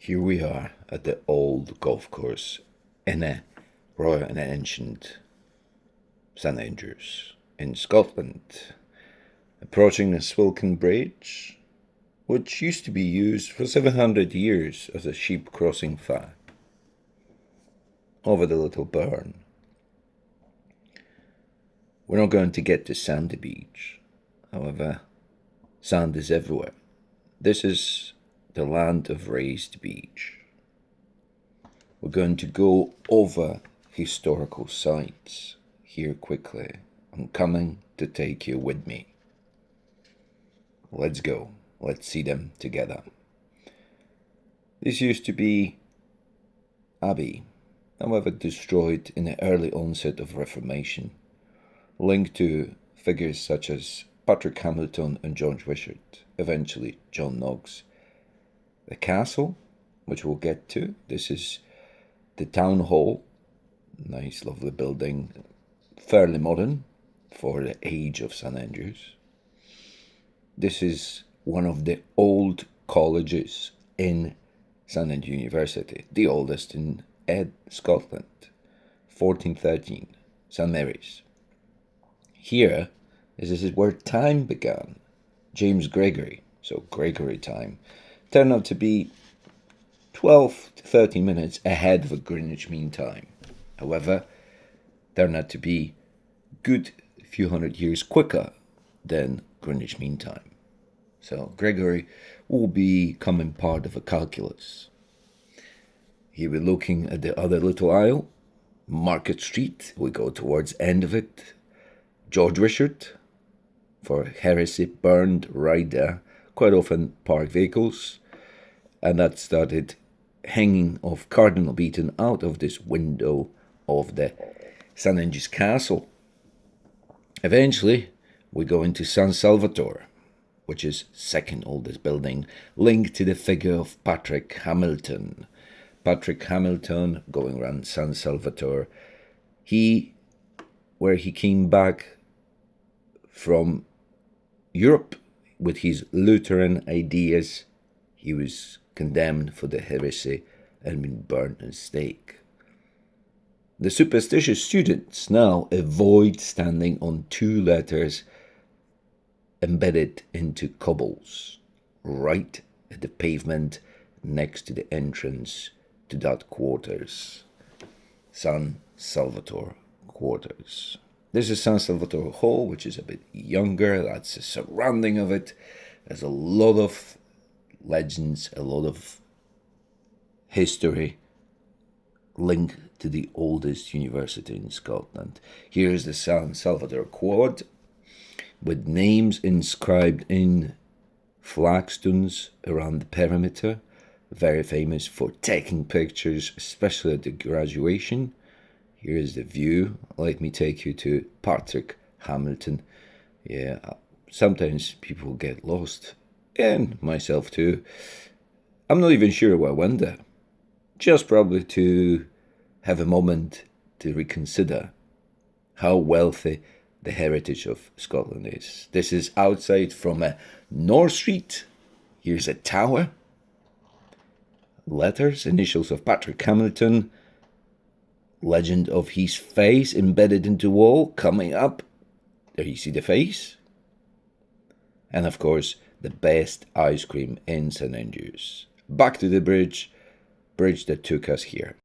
Here we are at the old golf course in a royal and ancient St Andrews in Scotland, approaching the Swilcan Bridge, which used to be used for 700 years as a sheep crossing far over the little burn. We're not going to get to Sandy Beach, however, sand is everywhere. This is the land of raised beach. We're going to go over historical sites here quickly. I'm coming to take you with me. Let's go. Let's see them together. This used to be Abbey, however destroyed in the early onset of Reformation, linked to figures such as Patrick Hamilton and George Wishart, eventually John Knox. The castle, which we'll get to, this is the town hall, nice lovely building, fairly modern for the age of St Andrews. This is one of the old colleges in St Andrews University, the oldest in Scotland, 1413, St Mary's. Here this is where time began. James Gregory, so Gregory time, turned out to be 12 to 13 minutes ahead of a Greenwich Mean Time. However, turned out to be good few hundred years quicker than Greenwich Mean Time. So Gregory will be becoming part of a calculus. Here we're looking at the other little isle, Market Street. We go towards end of it. George Wishart, for heresy, burned right there. Quite often parked vehicles. And that started hanging of Cardinal Beaton out of this window of the St Andrews Castle. Eventually, we go into San Salvatore, which is second oldest building, linked to the figure of Patrick Hamilton. Patrick Hamilton, going around San Salvatore, where he came back from Europe with his Lutheran ideas, he was condemned for the heresy and been burnt at stake. The superstitious students now avoid standing on two letters embedded into cobbles, right at the pavement next to the entrance to that quarters, San Salvatore quarters. This is San Salvatore Hall, which is a bit younger. That's the surrounding of it. There's a lot of legends, a lot of history linked to the oldest university in Scotland. Here's the San Salvatore Quad with names inscribed in flagstones around the perimeter. Very famous for taking pictures, especially at the graduation. Here's the view. Let me take you to Patrick Hamilton. Yeah, sometimes people get lost, and myself too. I'm not even sure why I went there. Just probably to have a moment to reconsider how wealthy the heritage of Scotland is. This is outside from a North Street. Here's a tower. Letters, initials of Patrick Hamilton. Legend of his face embedded into wall. Coming up. There you see the face. And of course, the best ice cream in St Andrews. Back to the bridge that took us here.